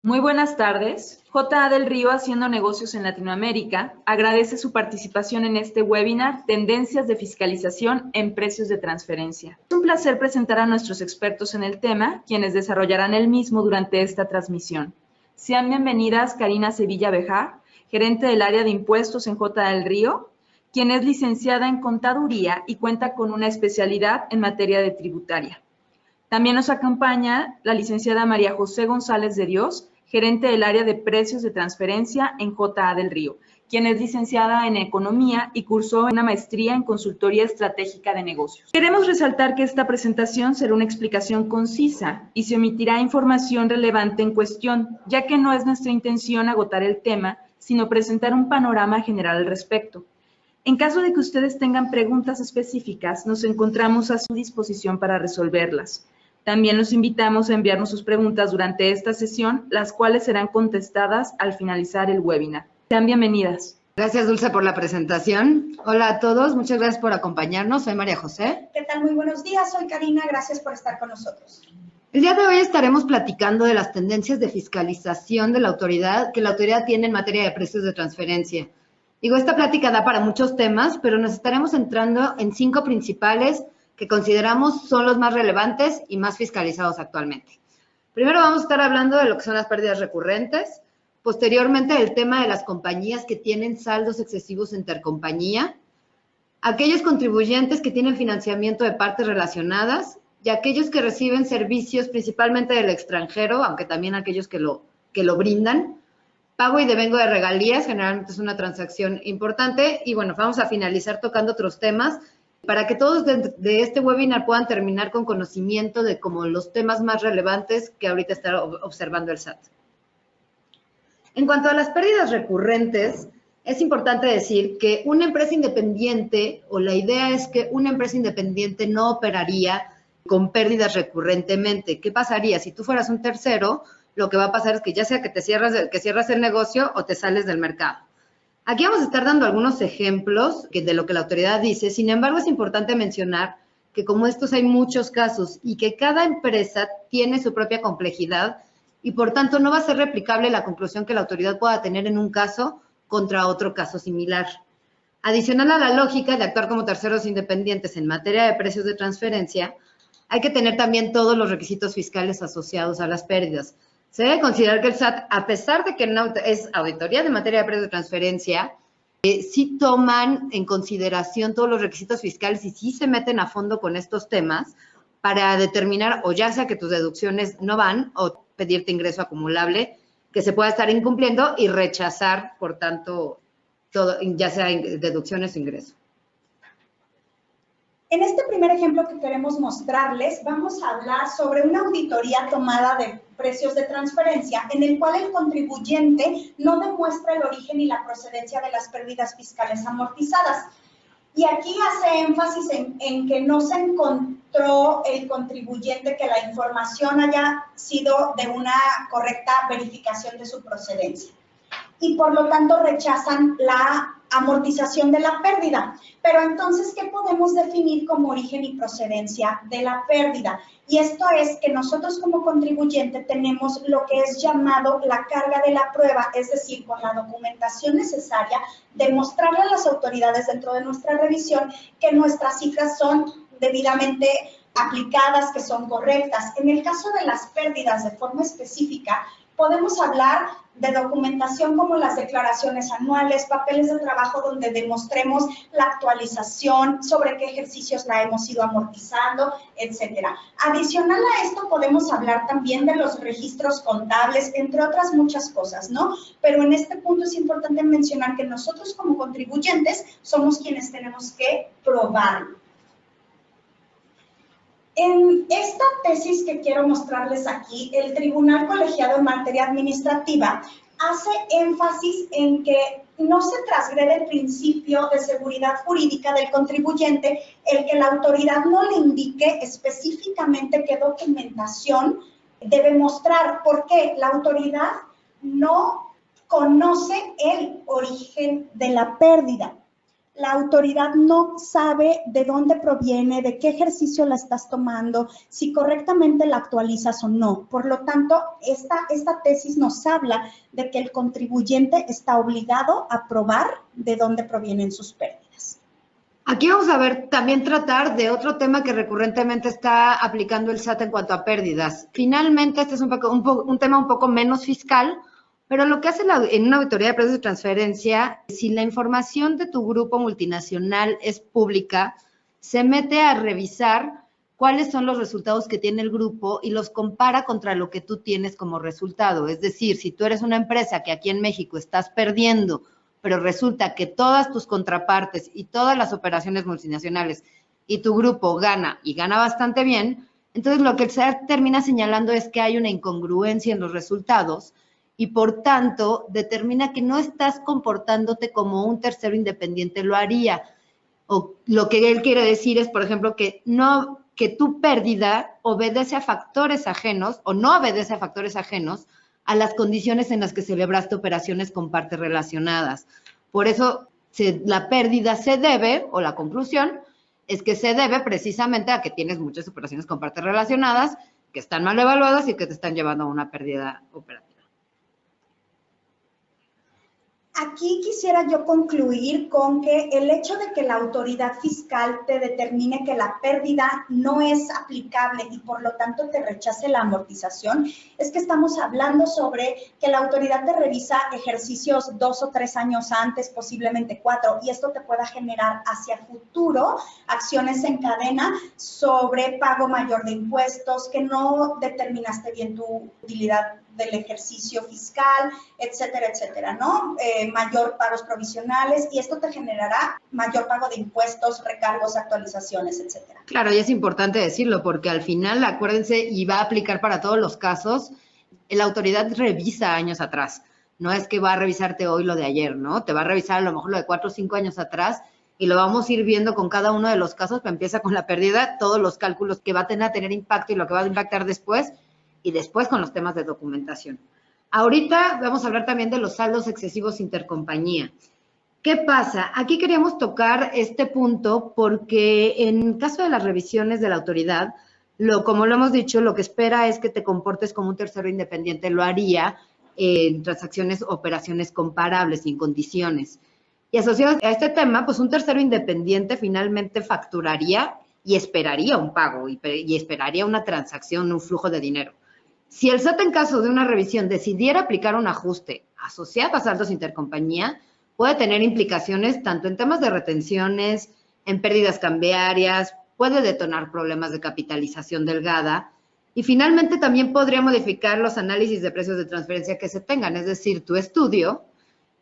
Muy buenas tardes. J.A. del Río, Haciendo Negocios en Latinoamérica, agradece su participación en este webinar Tendencias de Fiscalización en Precios de Transferencia. Es un placer presentar a nuestros expertos en el tema, quienes desarrollarán el mismo durante esta transmisión. Sean bienvenidas Karina Sevilla Bejar, gerente del área de impuestos en J.A. del Río, quien es licenciada en Contaduría y cuenta con una especialidad en materia de tributaria. También nos acompaña la licenciada María José González de Dios, gerente del área de precios de transferencia en J.A. del Río, quien es licenciada en Economía y cursó una maestría en Consultoría Estratégica de Negocios. Queremos resaltar que esta presentación será una explicación concisa y se omitirá información relevante en cuestión, ya que no es nuestra intención agotar el tema, sino presentar un panorama general al respecto. En caso de que ustedes tengan preguntas específicas, nos encontramos a su disposición para resolverlas. También los invitamos a enviarnos sus preguntas durante esta sesión, las cuales serán contestadas al finalizar el webinar. Sean bienvenidas. Gracias, Dulce, por la presentación. Hola a todos, muchas gracias por acompañarnos. Soy María José. ¿Qué tal? Muy buenos días, soy Karina, gracias por estar con nosotros. El día de hoy estaremos platicando de las tendencias de fiscalización de la autoridad que la autoridad tiene en materia de precios de transferencia. Esta plática da para muchos temas, pero nos estaremos centrando en 5 principales que consideramos son los más relevantes y más fiscalizados actualmente. Primero vamos a estar hablando de lo que son las pérdidas recurrentes, posteriormente el tema de las compañías que tienen saldos excesivos intercompañía, aquellos contribuyentes que tienen financiamiento de partes relacionadas y aquellos que reciben servicios principalmente del extranjero, aunque también aquellos que lo brindan, pago y devengo de regalías, generalmente es una transacción importante, y bueno, vamos a finalizar tocando otros temas para que todos de este webinar puedan terminar con conocimiento de como los temas más relevantes que ahorita está observando el SAT. En cuanto a las pérdidas recurrentes, es importante decir que una empresa independiente, o la idea es que una empresa independiente no operaría con pérdidas recurrentemente. ¿Qué pasaría? Si tú fueras un tercero, lo que va a pasar es que ya sea que cierras el negocio o te sales del mercado. Aquí vamos a estar dando algunos ejemplos de lo que la autoridad dice. Sin embargo, es importante mencionar que como estos hay muchos casos y que cada empresa tiene su propia complejidad y por tanto no va a ser replicable la conclusión que la autoridad pueda tener en un caso contra otro caso similar. Adicional a la lógica de actuar como terceros independientes en materia de precios de transferencia, hay que tener también todos los requisitos fiscales asociados a las pérdidas. Se debe considerar que el SAT, a pesar de que es auditoría de materia de precios de transferencia, sí toman en consideración todos los requisitos fiscales y sí se meten a fondo con estos temas para determinar o ya sea que tus deducciones no van o pedirte ingreso acumulable que se pueda estar incumpliendo y rechazar, por tanto, todo, ya sea deducciones o ingreso. En este primer ejemplo que queremos mostrarles, vamos a hablar sobre una auditoría tomada de precios de transferencia en el cual el contribuyente no demuestra el origen y la procedencia de las pérdidas fiscales amortizadas. Y aquí hace énfasis en que no se encontró el contribuyente que la información haya sido de una correcta verificación de su procedencia. Y por lo tanto rechazan la amortización de la pérdida. Pero entonces, ¿qué podemos definir como origen y procedencia de la pérdida? Y esto es que nosotros como contribuyente tenemos lo que es llamado la carga de la prueba, es decir, con la documentación necesaria, demostrarle a las autoridades dentro de nuestra revisión que nuestras cifras son debidamente aplicadas, que son correctas. En el caso de las pérdidas de forma específica, podemos hablar de documentación como las declaraciones anuales, papeles de trabajo donde demostremos la actualización sobre qué ejercicios la hemos ido amortizando, etcétera. Adicional a esto podemos hablar también de los registros contables, entre otras muchas cosas, ¿no? Pero en este punto es importante mencionar que nosotros como contribuyentes somos quienes tenemos que probarlo. En esta tesis que quiero mostrarles aquí, el Tribunal Colegiado en Materia Administrativa hace énfasis en que no se transgrede el principio de seguridad jurídica del contribuyente el que la autoridad no le indique específicamente qué documentación debe mostrar, porque la autoridad no conoce el origen de la pérdida. la autoridad no sabe de dónde proviene, de qué ejercicio la estás tomando, si correctamente la actualizas o no. Por lo tanto, esta tesis nos habla de que el contribuyente está obligado a probar de dónde provienen sus pérdidas. Aquí vamos a ver, también tratar de otro tema que recurrentemente está aplicando el SAT en cuanto a pérdidas. Finalmente, este es un tema un poco menos fiscal, pero lo que hace en una auditoría de precios de transferencia, si la información de tu grupo multinacional es pública, se mete a revisar cuáles son los resultados que tiene el grupo y los compara contra lo que tú tienes como resultado. Es decir, si tú eres una empresa que aquí en México estás perdiendo, pero resulta que todas tus contrapartes y todas las operaciones multinacionales y tu grupo gana y gana bastante bien, entonces lo que el SAT termina señalando es que hay una incongruencia en los resultados y por tanto determina que no estás comportándote como un tercero independiente lo haría. O lo que él quiere decir es, por ejemplo, que tu pérdida obedece a factores ajenos o no obedece a factores ajenos a las condiciones en las que celebraste operaciones con partes relacionadas. Por eso la pérdida se debe, o la conclusión, es que se debe precisamente a que tienes muchas operaciones con partes relacionadas que están mal evaluadas y que te están llevando a una pérdida operativa. Aquí quisiera yo concluir con que el hecho de que la autoridad fiscal te determine que la pérdida no es aplicable y por lo tanto te rechace la amortización, es que estamos hablando sobre que la autoridad te revisa ejercicios 2 o 3 años antes, posiblemente 4, y esto te pueda generar hacia futuro acciones en cadena sobre pago mayor de impuestos, que no determinaste bien tu utilidad del ejercicio fiscal, etcétera, etcétera, ¿no? Mayor pagos provisionales y esto te generará mayor pago de impuestos, recargos, actualizaciones, etcétera. Claro, y es importante decirlo porque al final, acuérdense, y va a aplicar para todos los casos, la autoridad revisa años atrás. No es que va a revisarte hoy lo de ayer, ¿no? Te va a revisar a lo mejor lo de 4 o 5 años atrás y lo vamos a ir viendo con cada uno de los casos que empieza con la pérdida, todos los cálculos que va a tener impacto y lo que va a impactar después, y después con los temas de documentación. Ahorita vamos a hablar también de los saldos excesivos intercompañía. ¿Qué pasa? Aquí queríamos tocar este punto porque en caso de las revisiones de la autoridad, como lo hemos dicho, lo que espera es que te comportes como un tercero independiente, lo haría en transacciones, operaciones comparables y en condiciones. Y asociado a este tema, pues un tercero independiente finalmente facturaría y esperaría un pago y esperaría una transacción, un flujo de dinero. Si el SAT en caso de una revisión decidiera aplicar un ajuste asociado a saldos intercompañía, puede tener implicaciones tanto en temas de retenciones, en pérdidas cambiarias, puede detonar problemas de capitalización delgada y finalmente también podría modificar los análisis de precios de transferencia que se tengan, es decir, tu estudio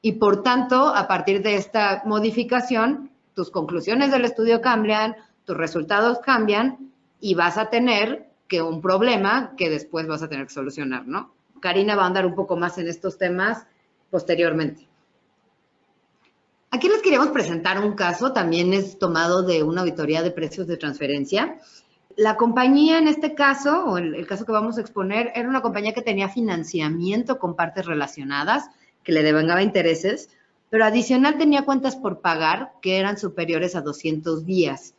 y por tanto, a partir de esta modificación, tus conclusiones del estudio cambian, tus resultados cambian y vas a tener un problema que después vas a tener que solucionar, ¿no? Karina va a andar un poco más en estos temas posteriormente. Aquí les queríamos presentar un caso, también es tomado de una auditoría de precios de transferencia. La compañía en este caso, o el caso que vamos a exponer, era una compañía que tenía financiamiento con partes relacionadas, que le devengaba intereses, pero adicional tenía cuentas por pagar que eran superiores a 200 días.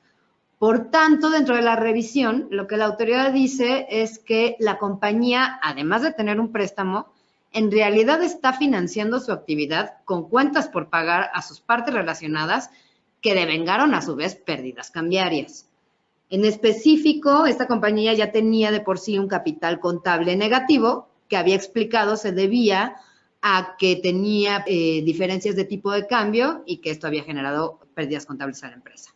Por tanto, dentro de la revisión, lo que la autoridad dice es que la compañía, además de tener un préstamo, en realidad está financiando su actividad con cuentas por pagar a sus partes relacionadas que devengaron a su vez pérdidas cambiarias. En específico, esta compañía ya tenía de por sí un capital contable negativo que había explicado se debía a que tenía diferencias de tipo de cambio y que esto había generado pérdidas contables a la empresa.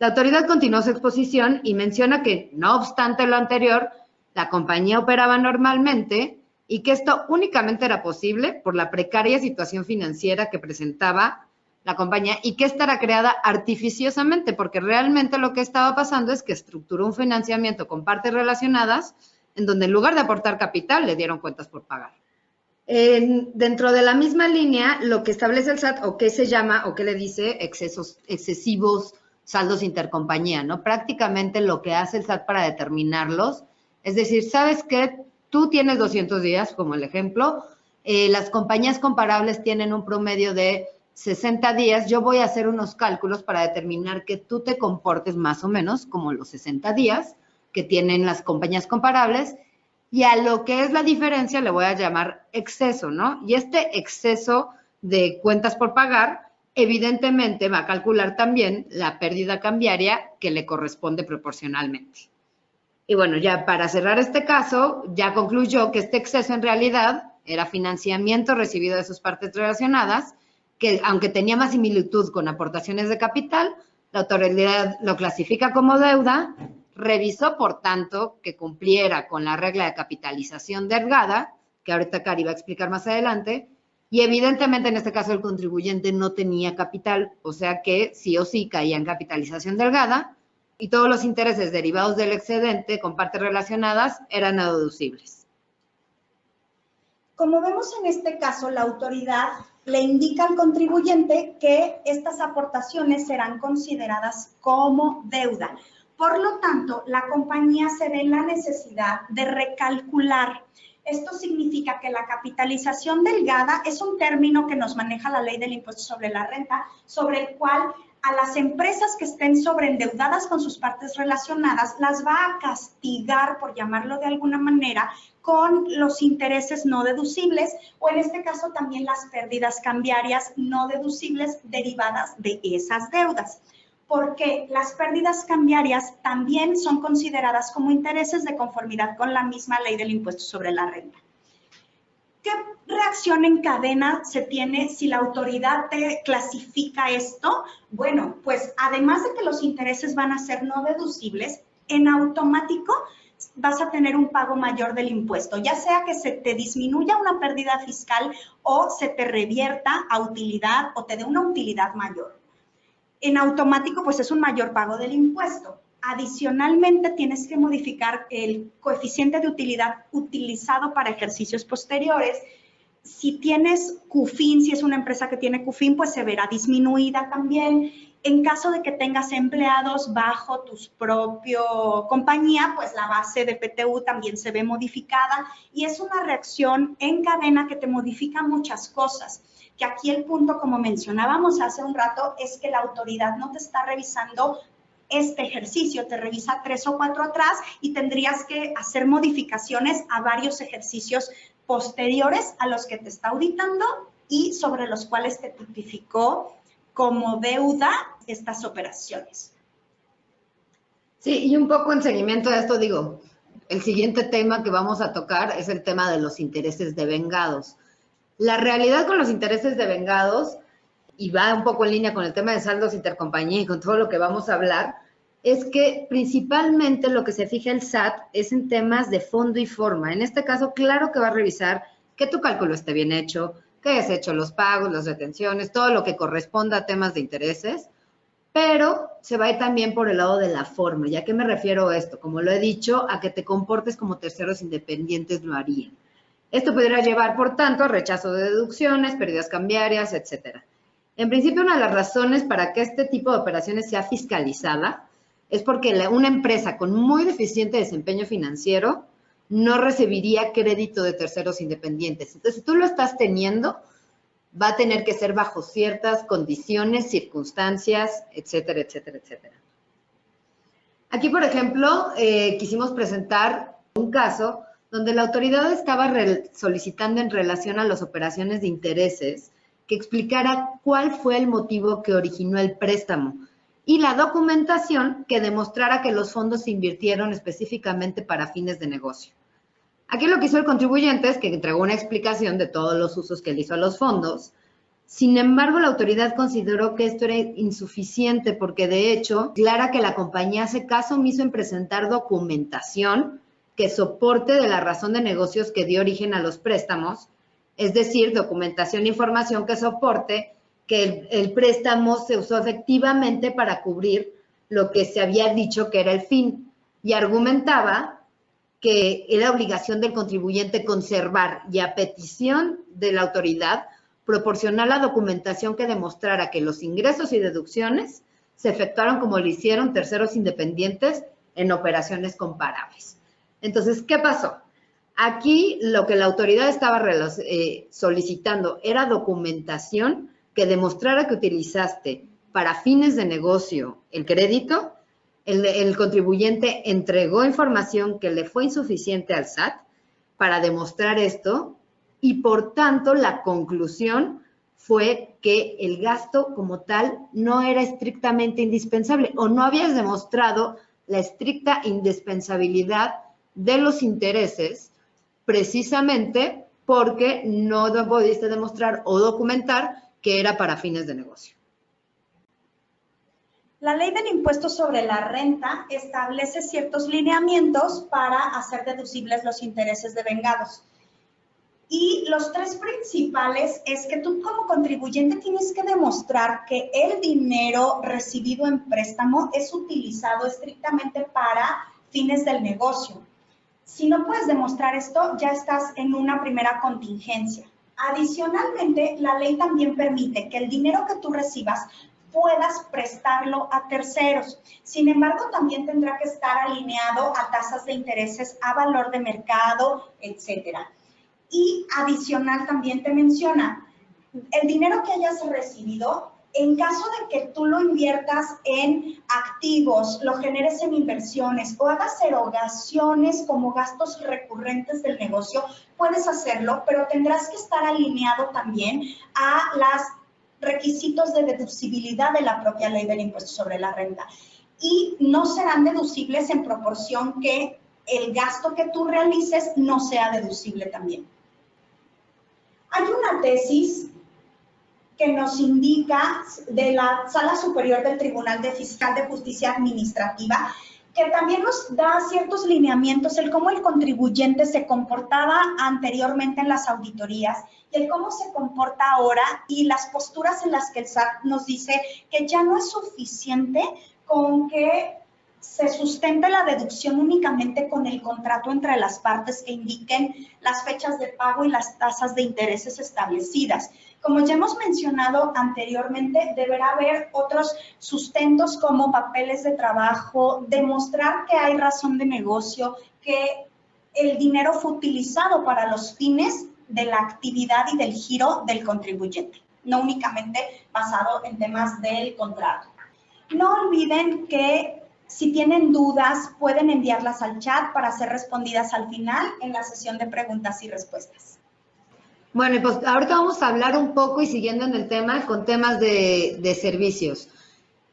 La autoridad continuó su exposición y menciona que, no obstante lo anterior, la compañía operaba normalmente y que esto únicamente era posible por la precaria situación financiera que presentaba la compañía y que esta era creada artificiosamente, porque realmente lo que estaba pasando es que estructuró un financiamiento con partes relacionadas en donde en lugar de aportar capital le dieron cuentas por pagar. Dentro de la misma línea, lo que establece el SAT o qué se llama o qué le dice excesivos saldos intercompañía, ¿no? Prácticamente lo que hace el SAT para determinarlos, es decir, ¿sabes qué? Tú tienes 200 días, como el ejemplo, las compañías comparables tienen un promedio de 60 días, yo voy a hacer unos cálculos para determinar que tú te comportes más o menos como los 60 días que tienen las compañías comparables, y a lo que es la diferencia le voy a llamar exceso, ¿no? Y este exceso de cuentas por pagar, evidentemente va a calcular también la pérdida cambiaria que le corresponde proporcionalmente. Y bueno, ya para cerrar este caso, ya concluyó que este exceso en realidad era financiamiento recibido de sus partes relacionadas, que aunque tenía más similitud con aportaciones de capital, la autoridad lo clasifica como deuda, revisó, por tanto, que cumpliera con la regla de capitalización delgada, que ahorita Cari va a explicar más adelante, y evidentemente en este caso el contribuyente no tenía capital, o sea que sí o sí caía en capitalización delgada, y todos los intereses derivados del excedente con partes relacionadas eran no deducibles. Como vemos en este caso, la autoridad le indica al contribuyente que estas aportaciones serán consideradas como deuda. Por lo tanto, la compañía se ve en la necesidad de recalcular. Esto significa que la capitalización delgada es un término que nos maneja la ley del impuesto sobre la renta, sobre el cual a las empresas que estén sobreendeudadas con sus partes relacionadas las va a castigar, por llamarlo de alguna manera, con los intereses no deducibles o en este caso también las pérdidas cambiarias no deducibles derivadas de esas deudas. Porque las pérdidas cambiarias también son consideradas como intereses de conformidad con la misma ley del impuesto sobre la renta. ¿Qué reacción en cadena se tiene si la autoridad te clasifica esto? Bueno, pues además de que los intereses van a ser no deducibles, en automático vas a tener un pago mayor del impuesto, ya sea que se te disminuya una pérdida fiscal o se te revierta a utilidad o te dé una utilidad mayor. En automático, pues es un mayor pago del impuesto. Adicionalmente, tienes que modificar el coeficiente de utilidad utilizado para ejercicios posteriores. Si tienes CUFIN, si es una empresa que tiene CUFIN, pues se verá disminuida también. En caso de que tengas empleados bajo tu propia compañía, pues la base de PTU también se ve modificada y es una reacción en cadena que te modifica muchas cosas. Que aquí el punto, como mencionábamos hace un rato, es que la autoridad no te está revisando este ejercicio, te revisa 3 o 4 atrás y tendrías que hacer modificaciones a varios ejercicios posteriores a los que te está auditando y sobre los cuales te tipificó como deuda estas operaciones. Sí, y un poco en seguimiento a esto, digo, el siguiente tema que vamos a tocar es el tema de los intereses devengados. La realidad con los intereses devengados, y va un poco en línea con el tema de saldos intercompañía y con todo lo que vamos a hablar, es que principalmente lo que se fija el SAT es en temas de fondo y forma. En este caso, claro que va a revisar que tu cálculo esté bien hecho, que hayas hecho los pagos, las retenciones, todo lo que corresponda a temas de intereses, pero se va a ir también por el lado de la forma. ¿Y a qué me refiero a esto? Como lo he dicho, a que te comportes como terceros independientes lo harían. Esto podría llevar, por tanto, a rechazo de deducciones, pérdidas cambiarias, etcétera. En principio, una de las razones para que este tipo de operaciones sea fiscalizada es porque una empresa con muy deficiente desempeño financiero no recibiría crédito de terceros independientes. Entonces, si tú lo estás teniendo, va a tener que ser bajo ciertas condiciones, circunstancias, etcétera, etcétera, etcétera. Aquí, por ejemplo, quisimos presentar un caso donde la autoridad estaba solicitando en relación a las operaciones de intereses que explicara cuál fue el motivo que originó el préstamo y la documentación que demostrara que los fondos se invirtieron específicamente para fines de negocio. Aquí lo que hizo el contribuyente es que entregó una explicación de todos los usos que él hizo a los fondos. Sin embargo, la autoridad consideró que esto era insuficiente porque, de hecho, declara que la compañía hace caso omiso en presentar documentación que soporte de la razón de negocios que dio origen a los préstamos, es decir, documentación e información que soporte que el préstamo se usó efectivamente para cubrir lo que se había dicho que era el fin, y argumentaba que era obligación del contribuyente conservar y a petición de la autoridad proporcionar la documentación que demostrara que los ingresos y deducciones se efectuaron como lo hicieron terceros independientes en operaciones comparables. Entonces, ¿qué pasó? Aquí lo que la autoridad estaba solicitando era documentación que demostrara que utilizaste para fines de negocio el crédito, el contribuyente entregó información que le fue insuficiente al SAT para demostrar esto y, por tanto, la conclusión fue que el gasto como tal no era estrictamente indispensable o no habías demostrado la estricta indispensabilidad de los intereses precisamente porque no pudiste demostrar o documentar que era para fines de negocio. La ley del impuesto sobre la renta establece ciertos lineamientos para hacer deducibles los intereses devengados. Y los tres principales es que tú como contribuyente tienes que demostrar que el dinero recibido en préstamo es utilizado estrictamente para fines del negocio. Si no puedes demostrar esto, ya estás en una primera contingencia. Adicionalmente, la ley también permite que el dinero que tú recibas puedas prestarlo a terceros. Sin embargo, también tendrá que estar alineado a tasas de intereses, a valor de mercado, etcétera. Y adicional también te menciona, el dinero que hayas recibido, en caso de que tú lo inviertas en activos, lo generes en inversiones o hagas erogaciones como gastos recurrentes del negocio, puedes hacerlo, pero tendrás que estar alineado también a los requisitos de deducibilidad de la propia ley del impuesto sobre la renta. Y no serán deducibles en proporción que el gasto que tú realices no sea deducible también. Hay una tesis que nos indica de la Sala Superior del Tribunal de Fiscal de Justicia Administrativa, que también nos da ciertos lineamientos, el cómo el contribuyente se comportaba anteriormente en las auditorías y el cómo se comporta ahora y las posturas en las que el SAT nos dice que ya no es suficiente con que se sustente la deducción únicamente con el contrato entre las partes que indiquen las fechas de pago y las tasas de intereses establecidas. Como ya hemos mencionado anteriormente, deberá haber otros sustentos como papeles de trabajo, demostrar que hay razón de negocio, que el dinero fue utilizado para los fines de la actividad y del giro del contribuyente, no únicamente basado en temas del contrato. No olviden que si tienen dudas, pueden enviarlas al chat para ser respondidas al final en la sesión de preguntas y respuestas. Bueno, y pues ahorita vamos a hablar un poco y siguiendo en el tema, con temas de servicios.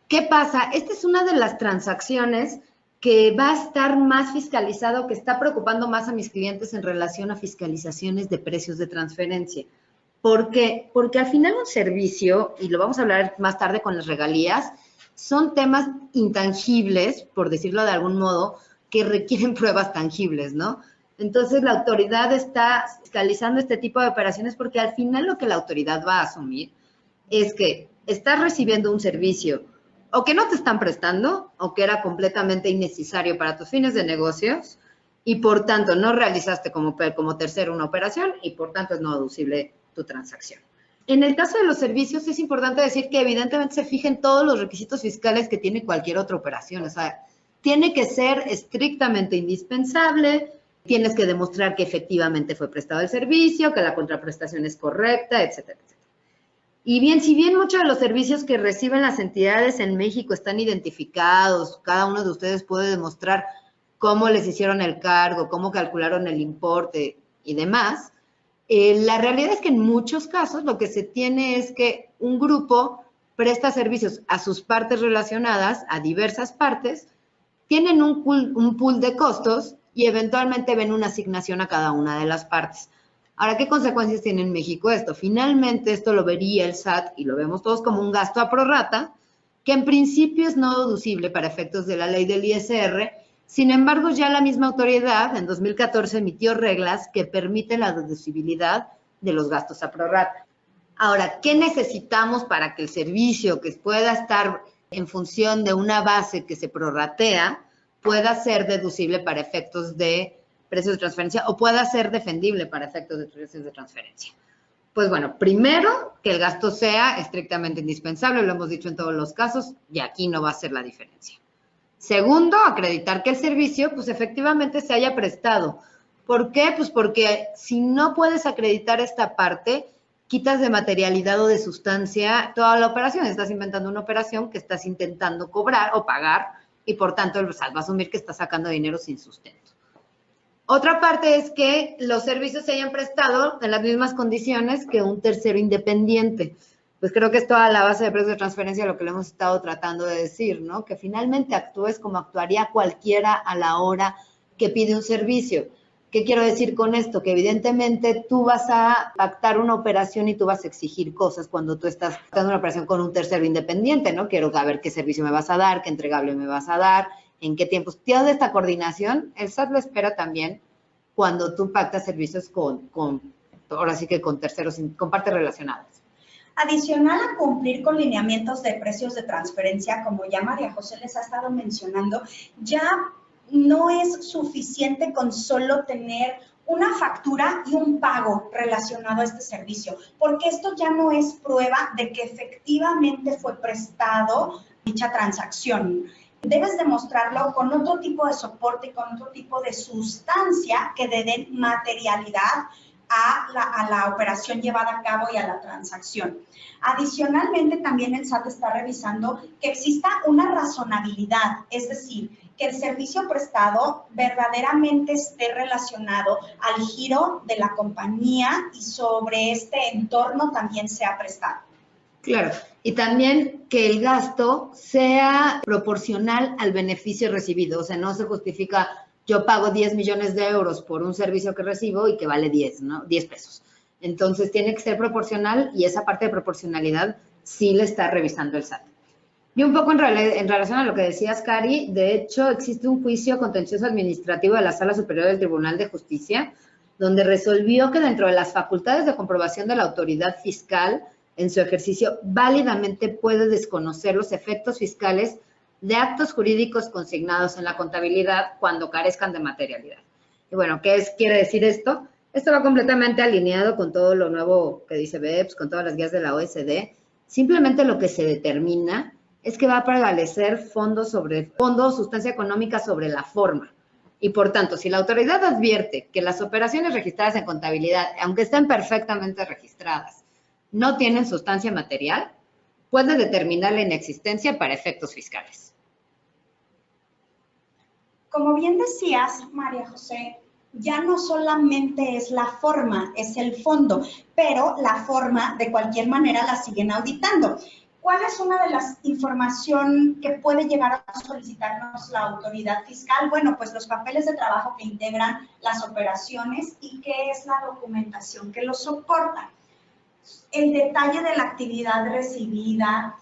¿Qué pasa? Esta es una de las transacciones que va a estar más fiscalizado, que está preocupando más a mis clientes en relación a fiscalizaciones de precios de transferencia. ¿Por qué? Porque al final un servicio, y lo vamos a hablar más tarde con las regalías, son temas intangibles, por decirlo de algún modo, que requieren pruebas tangibles, ¿no? Entonces, la autoridad está fiscalizando este tipo de operaciones porque al final lo que la autoridad va a asumir es que estás recibiendo un servicio o que no te están prestando o que era completamente innecesario para tus fines de negocios y, por tanto, no realizaste como tercero una operación y, por tanto, es no deducible tu transacción. En el caso de los servicios, es importante decir que evidentemente se fijen todos los requisitos fiscales que tiene cualquier otra operación. O sea, tiene que ser estrictamente indispensable, tienes que demostrar que efectivamente fue prestado el servicio, que la contraprestación es correcta, etcétera, etcétera. Y bien, si bien muchos de los servicios que reciben las entidades en México están identificados, cada uno de ustedes puede demostrar cómo les hicieron el cargo, cómo calcularon el importe y demás, la realidad es que en muchos casos lo que se tiene es que un grupo presta servicios a sus partes relacionadas, a diversas partes, tienen un pool de costos y eventualmente ven una asignación a cada una de las partes. Ahora, ¿qué consecuencias tiene en México esto? Finalmente, esto lo vería el SAT y lo vemos todos como un gasto a prorrata, que en principio es no deducible para efectos de la ley del ISR. Sin embargo, ya la misma autoridad en 2014 emitió reglas que permiten la deducibilidad de los gastos a prorrata. Ahora, ¿qué necesitamos para que el servicio que pueda estar en función de una base que se prorratea pueda ser deducible para efectos de precios de transferencia o pueda ser defendible para efectos de precios de transferencia? Pues bueno, primero, que el gasto sea estrictamente indispensable, lo hemos dicho en todos los casos, y aquí no va a ser la diferencia. Segundo, acreditar que el servicio, pues efectivamente se haya prestado. ¿Por qué? Pues porque si no puedes acreditar esta parte, quitas de materialidad o de sustancia toda la operación. Estás inventando una operación que estás intentando cobrar o pagar y por tanto el SAT va a asumir que estás sacando dinero sin sustento. Otra parte es que los servicios se hayan prestado en las mismas condiciones que un tercero independiente. Pues creo que es toda la base de precios de transferencia lo que le hemos estado tratando de decir, ¿no? Que finalmente actúes como actuaría cualquiera a la hora que pide un servicio. ¿Qué quiero decir con esto? Que evidentemente tú vas a pactar una operación y tú vas a exigir cosas cuando tú estás pactando una operación con un tercero independiente, ¿no? Quiero saber qué servicio me vas a dar, qué entregable me vas a dar, en qué tiempos. Toda esta coordinación, el SAT lo espera también cuando tú pactas servicios ahora sí que con terceros, con partes relacionadas. Adicional a cumplir con lineamientos de precios de transferencia, como ya María José les ha estado mencionando, ya no es suficiente con solo tener una factura y un pago relacionado a este servicio, porque esto ya no es prueba de que efectivamente fue prestado dicha transacción. Debes demostrarlo con otro tipo de soporte y con otro tipo de sustancia que den materialidad a la operación llevada a cabo y a la transacción. Adicionalmente, también el SAT está revisando que exista una razonabilidad, es decir, que el servicio prestado verdaderamente esté relacionado al giro de la compañía y sobre este entorno también sea prestado. Claro, y también que el gasto sea proporcional al beneficio recibido, o sea, no se justifica yo pago 10 millones de euros por un servicio que recibo y que vale 10, ¿no? 10 pesos. Entonces, tiene que ser proporcional y esa parte de proporcionalidad sí la está revisando el SAT. Y un poco en relación a lo que decías, Cari, de hecho, existe un juicio contencioso administrativo de la Sala Superior del Tribunal de Justicia, donde resolvió que dentro de las facultades de comprobación de la autoridad fiscal, en su ejercicio, válidamente puede desconocer los efectos fiscales de actos jurídicos consignados en la contabilidad cuando carezcan de materialidad. Y bueno, ¿qué quiere decir esto? Esto va completamente alineado con todo lo nuevo que dice BEPS, con todas las guías de la OECD. Simplemente lo que se determina es que va a prevalecer fondo, sustancia económica sobre la forma. Y por tanto, si la autoridad advierte que las operaciones registradas en contabilidad, aunque estén perfectamente registradas, no tienen sustancia material, puede determinar la inexistencia para efectos fiscales. Como bien decías, María José, ya no solamente es la forma, es el fondo, pero la forma de cualquier manera la siguen auditando. ¿Cuál es una de las información que puede llegar a solicitarnos la autoridad fiscal? Bueno, pues los papeles de trabajo que integran las operaciones y qué es la documentación que los soporta. El detalle de la actividad recibida,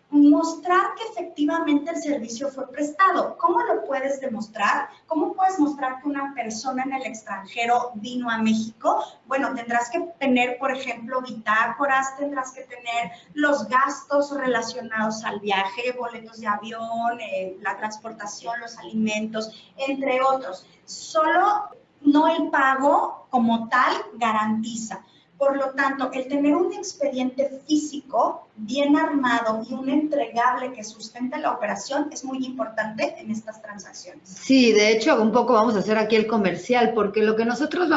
mostrar que efectivamente el servicio fue prestado. ¿Cómo lo puedes demostrar? ¿Cómo puedes mostrar que una persona en el extranjero vino a México? Bueno, tendrás que tener, por ejemplo, bitácoras, tendrás que tener los gastos relacionados al viaje, boletos de avión, la transportación, los alimentos, entre otros. Solo no el pago como tal garantiza. Por lo tanto, el tener un expediente físico bien armado y un entregable que sustente la operación es muy importante en estas transacciones. Sí, de hecho, un poco vamos a hacer aquí el comercial, porque lo que nosotros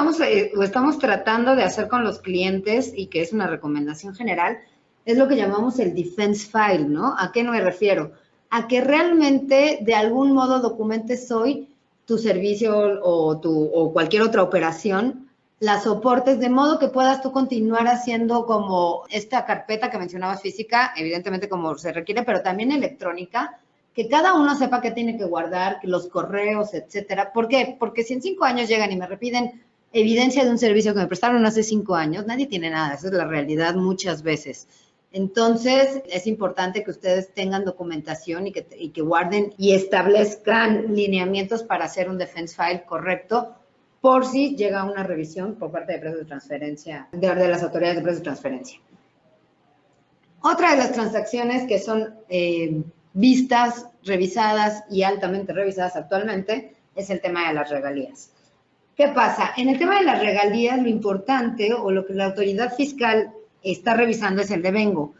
estamos tratando de hacer con los clientes y que es una recomendación general, es lo que llamamos el defense file, ¿no? ¿A qué me refiero? A que realmente de algún modo documentes hoy tu servicio o cualquier otra operación, las soportes, de modo que puedas tú continuar haciendo como esta carpeta que mencionabas física, evidentemente como se requiere, pero también electrónica, que cada uno sepa qué tiene que guardar, que los correos, etcétera. ¿Por qué? Porque si en 5 años llegan y me repiden evidencia de un servicio que me prestaron hace 5 años, nadie tiene nada, esa es la realidad muchas veces. Entonces, es importante que ustedes tengan documentación y que guarden y establezcan lineamientos para hacer un defense file correcto, por si llega una revisión por parte de precios de transferencia, de las autoridades de precios de transferencia. Otra de las transacciones que son vistas, revisadas y altamente revisadas actualmente es el tema de las regalías. ¿Qué pasa? En el tema de las regalías, lo importante o lo que la autoridad fiscal está revisando es el devengo.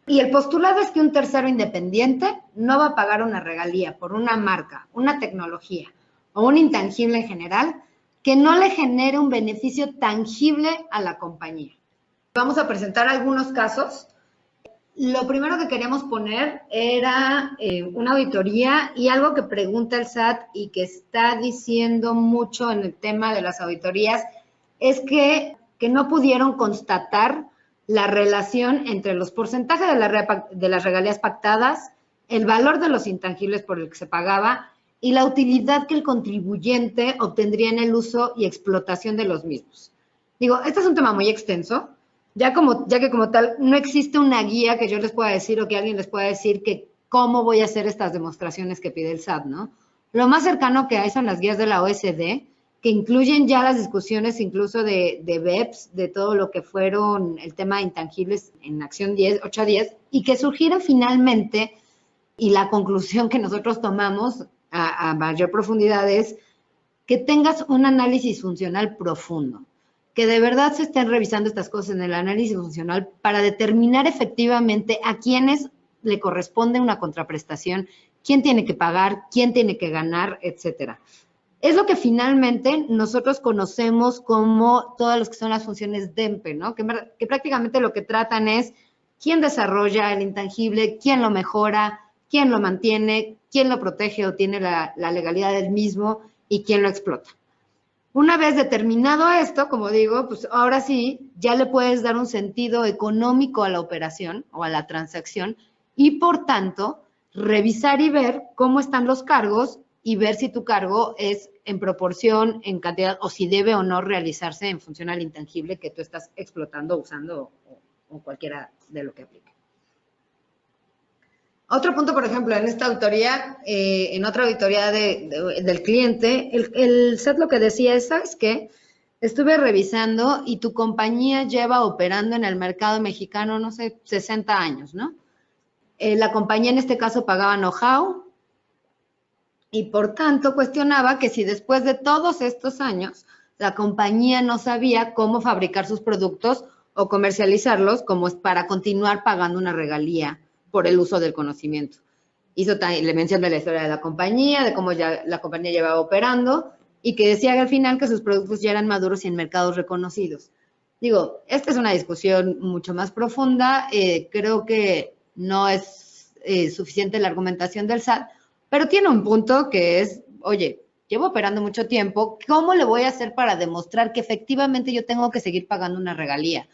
Y el postulado es que un tercero independiente no va a pagar una regalía por una marca, una tecnología o un intangible en general que no le genere un beneficio tangible a la compañía. Vamos a presentar algunos casos. Lo primero que queríamos poner era una auditoría y algo que pregunta el SAT y que está diciendo mucho en el tema de las auditorías es que no pudieron constatar la relación entre los porcentajes de las regalías pactadas, el valor de los intangibles por el que se pagaba y la utilidad que el contribuyente obtendría en el uso y explotación de los mismos. Digo, este es un tema muy extenso, ya que como tal no existe una guía que yo les pueda decir o que alguien les pueda decir que cómo voy a hacer estas demostraciones que pide el SAT, ¿no? Lo más cercano que hay son las guías de la OECD, que incluyen ya las discusiones incluso de BEPS, de todo lo que fueron el tema de intangibles en acción 8 a 10, y que surgieron finalmente, y la conclusión que nosotros tomamos a mayor profundidad es que tengas un análisis funcional profundo, que de verdad se estén revisando estas cosas en el análisis funcional para determinar efectivamente a quiénes le corresponde una contraprestación, quién tiene que pagar, quién tiene que ganar, etcétera. Es lo que finalmente nosotros conocemos como todas las que son las funciones DEMPE, ¿no? Que prácticamente lo que tratan es quién desarrolla el intangible, quién lo mejora, quién lo mantiene, quién lo protege o tiene la legalidad del mismo y quién lo explota. Una vez determinado esto, como digo, pues ahora sí, ya le puedes dar un sentido económico a la operación o a la transacción y, por tanto, revisar y ver cómo están los cargos y ver si tu cargo es en proporción, en cantidad, o si debe o no realizarse en función al intangible que tú estás explotando, usando o cualquiera de lo que aplique. Otro punto, por ejemplo, en esta auditoría, en otra auditoría del cliente, el SAT lo que decía es, ¿sabes qué? Estuve revisando y tu compañía lleva operando en el mercado mexicano, no sé, 60 años, ¿no? La compañía en este caso pagaba know-how y por tanto cuestionaba que si después de todos estos años la compañía no sabía cómo fabricar sus productos o comercializarlos como es para continuar pagando una regalía por el uso del conocimiento. Le mencioné la historia de la compañía, de cómo ya la compañía llevaba operando y que decía al final que sus productos ya eran maduros y en mercados reconocidos. Digo, esta es una discusión mucho más profunda, creo que no es suficiente la argumentación del SAT, pero tiene un punto que es, oye, llevo operando mucho tiempo, ¿cómo le voy a hacer para demostrar que efectivamente yo tengo que seguir pagando una regalía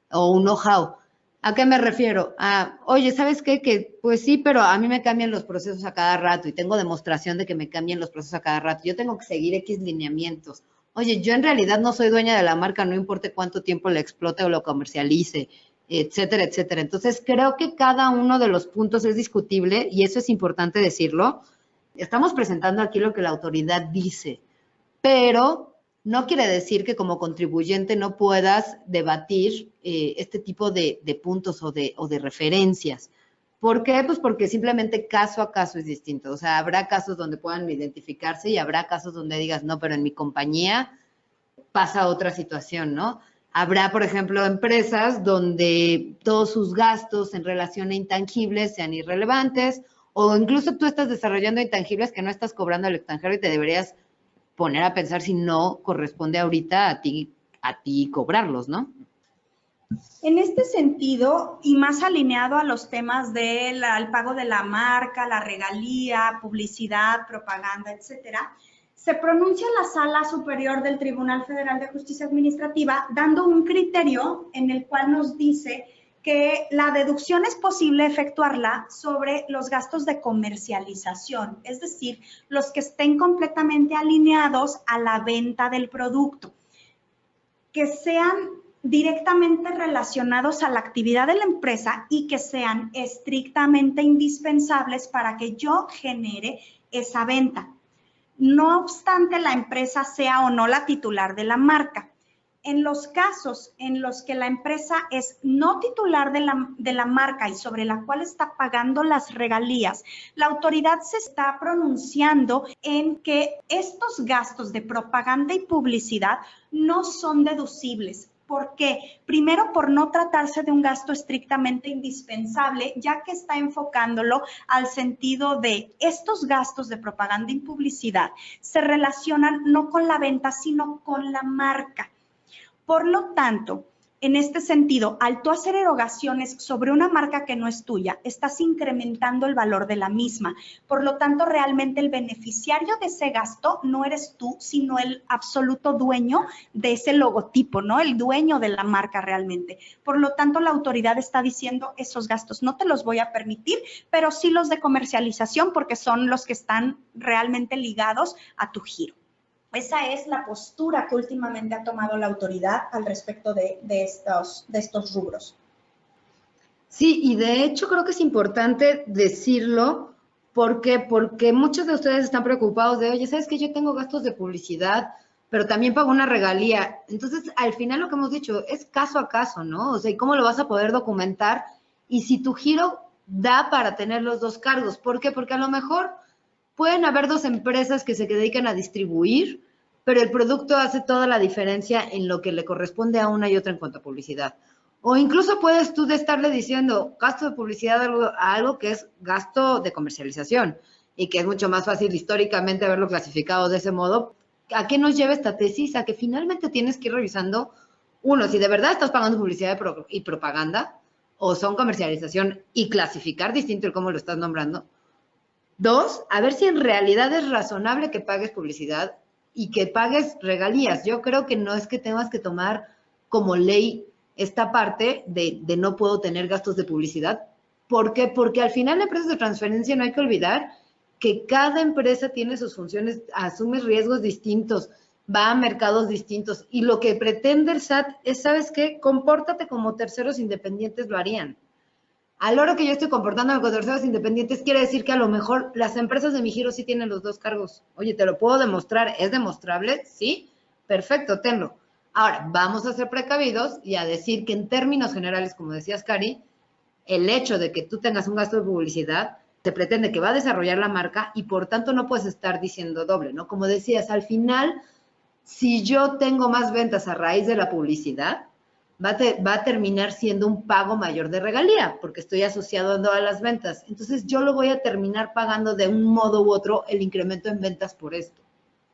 o un know-how? ¿A qué me refiero? Oye, ¿sabes qué? Que pues sí, pero a mí me cambian los procesos a cada rato y tengo demostración de que me cambian los procesos a cada rato. Yo tengo que seguir X lineamientos. Oye, yo en realidad no soy dueña de la marca, no importa cuánto tiempo la explote o lo comercialice, etcétera, etcétera. Entonces, creo que cada uno de los puntos es discutible y eso es importante decirlo. Estamos presentando aquí lo que la autoridad dice, pero no quiere decir que como contribuyente no puedas debatir este tipo de puntos o de referencias. ¿Por qué? Pues porque simplemente caso a caso es distinto. O sea, habrá casos donde puedan identificarse y habrá casos donde digas, no, pero en mi compañía pasa otra situación, ¿no? Habrá, por ejemplo, empresas donde todos sus gastos en relación a intangibles sean irrelevantes o incluso tú estás desarrollando intangibles que no estás cobrando al extranjero y te deberías poner a pensar si no corresponde ahorita a ti cobrarlos, ¿no? En este sentido, y más alineado a los temas del pago de la marca, la regalía, publicidad, propaganda, etcétera, se pronuncia la Sala Superior del Tribunal Federal de Justicia Administrativa dando un criterio en el cual nos dice que la deducción es posible efectuarla sobre los gastos de comercialización, es decir, los que estén completamente alineados a la venta del producto, que sean directamente relacionados a la actividad de la empresa y que sean estrictamente indispensables para que yo genere esa venta. No obstante, la empresa sea o no la titular de la marca. En los casos en los que la empresa es no titular de la marca y sobre la cual está pagando las regalías, la autoridad se está pronunciando en que estos gastos de propaganda y publicidad no son deducibles. ¿Por qué? Primero, por no tratarse de un gasto estrictamente indispensable, ya que está enfocándolo al sentido de estos gastos de propaganda y publicidad se relacionan no con la venta, sino con la marca. Por lo tanto, En este sentido, al tú hacer erogaciones sobre una marca que no es tuya, estás incrementando el valor de la misma. Por lo tanto, realmente el beneficiario de ese gasto no eres tú, sino el absoluto dueño de ese logotipo, ¿no? El dueño de la marca realmente. Por lo tanto, la autoridad está diciendo esos gastos no te los voy a permitir, pero sí los de comercialización porque son los que están realmente ligados a tu giro. Esa es la postura que últimamente ha tomado la autoridad al respecto de estos rubros. Sí, y de hecho creo que es importante decirlo porque muchos de ustedes están preocupados de, oye, ¿sabes qué? Yo tengo gastos de publicidad, pero también pago una regalía. Entonces, al final lo que hemos dicho es caso a caso, ¿no? O sea, ¿y cómo lo vas a poder documentar? Y si tu giro da para tener los dos cargos. ¿Por qué? Porque a lo mejor pueden haber dos empresas que se dedican a distribuir, pero el producto hace toda la diferencia en lo que le corresponde a una y otra en cuanto a publicidad. O incluso puedes tú de estarle diciendo gasto de publicidad a algo que es gasto de comercialización y que es mucho más fácil históricamente haberlo clasificado de ese modo. ¿A qué nos lleva esta tesis? A que finalmente tienes que ir revisando, uno, si de verdad estás pagando publicidad y propaganda o son comercialización y clasificar distinto el cómo lo estás nombrando. Dos, a ver si en realidad es razonable que pagues publicidad y que pagues regalías. Yo creo que no es que tengas que tomar como ley esta parte de no puedo tener gastos de publicidad. ¿Por qué? Porque al final en empresas de transferencia no hay que olvidar que cada empresa tiene sus funciones, asume riesgos distintos, va a mercados distintos y lo que pretende el SAT es, ¿sabes qué? Compórtate como terceros independientes lo harían. A la hora que yo estoy comportándome con terceros independientes, quiere decir que a lo mejor las empresas de mi giro sí tienen los dos cargos. Oye, ¿te lo puedo demostrar? ¿Es demostrable? Sí. Perfecto, tenlo. Ahora, vamos a ser precavidos y a decir que en términos generales, como decías, Cari, el hecho de que tú tengas un gasto de publicidad, se pretende que va a desarrollar la marca y por tanto no puedes estar diciendo doble, ¿no? Como decías, al final, si yo tengo más ventas a raíz de la publicidad, va a terminar siendo un pago mayor de regalía, porque estoy asociado a las ventas. Entonces, yo lo voy a terminar pagando de un modo u otro el incremento en ventas por esto,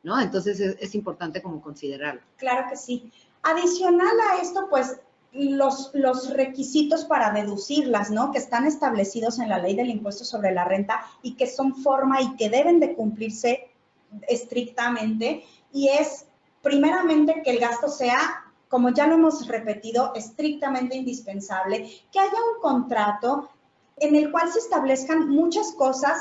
¿no? Entonces, es importante como considerarlo. Claro que sí. Adicional a esto, pues, los requisitos para deducirlas, ¿no? Que están establecidos en la ley del impuesto sobre la renta y que son forma y que deben de cumplirse estrictamente. Y es, primeramente, que el gasto sea, como ya lo hemos repetido, estrictamente indispensable, que haya un contrato en el cual se establezcan muchas cosas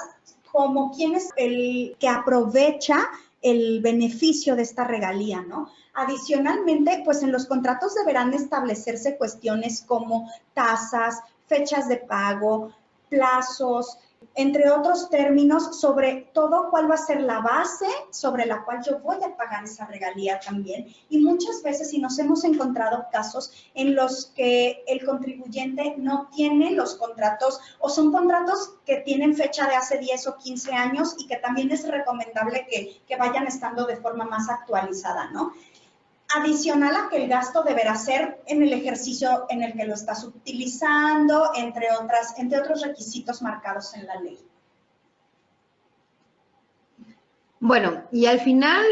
como quién es el que aprovecha el beneficio de esta regalía, ¿no? Adicionalmente, pues en los contratos deberán establecerse cuestiones como tasas, fechas de pago, plazos, entre otros términos, sobre todo cuál va a ser la base sobre la cual yo voy a pagar esa regalía también. Y muchas veces, si nos hemos encontrado casos en los que el contribuyente no tiene los contratos o son contratos que tienen fecha de hace 10 o 15 años y que también es recomendable que vayan estando de forma más actualizada, ¿no? Adicional a que el gasto deberá ser en el ejercicio en el que lo estás utilizando, entre otros requisitos marcados en la ley. Bueno, y al final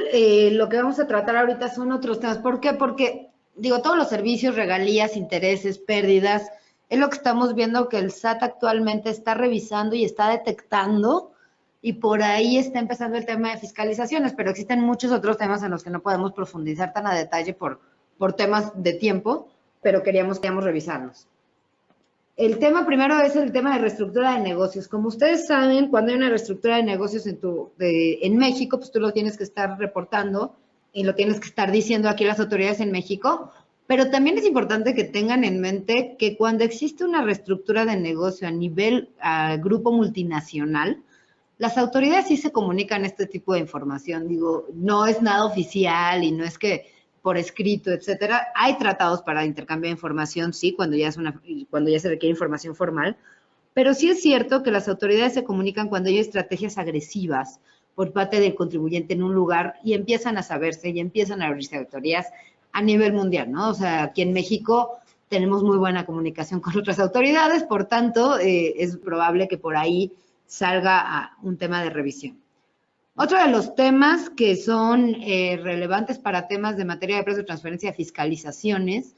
lo que vamos a tratar ahorita son otros temas. ¿Por qué? Porque, digo, todos los servicios, regalías, intereses, pérdidas, es lo que estamos viendo que el SAT actualmente está revisando y está detectando, y por ahí está empezando el tema de fiscalizaciones, pero existen muchos otros temas en los que no podemos profundizar tan a detalle por temas de tiempo, pero queríamos revisarlos. El tema primero es el tema de reestructura de negocios. Como ustedes saben, cuando hay una reestructura de negocios en México, pues tú lo tienes que estar reportando y lo tienes que estar diciendo aquí a las autoridades en México, pero también es importante que tengan en mente que cuando existe una reestructura de negocio a nivel grupo multinacional, las autoridades sí se comunican este tipo de información. Digo, no es nada oficial y no es que por escrito, etcétera. Hay tratados para intercambio de información, sí, cuando ya se requiere información formal, pero sí es cierto que las autoridades se comunican cuando hay estrategias agresivas por parte del contribuyente en un lugar y empiezan a saberse y empiezan a abrirse auditorías a nivel mundial, ¿no? O sea, aquí en México tenemos muy buena comunicación con otras autoridades, por tanto, es probable que por ahí salga un tema de revisión. Otro de los temas que son relevantes para temas de materia de precios de transferencia de fiscalizaciones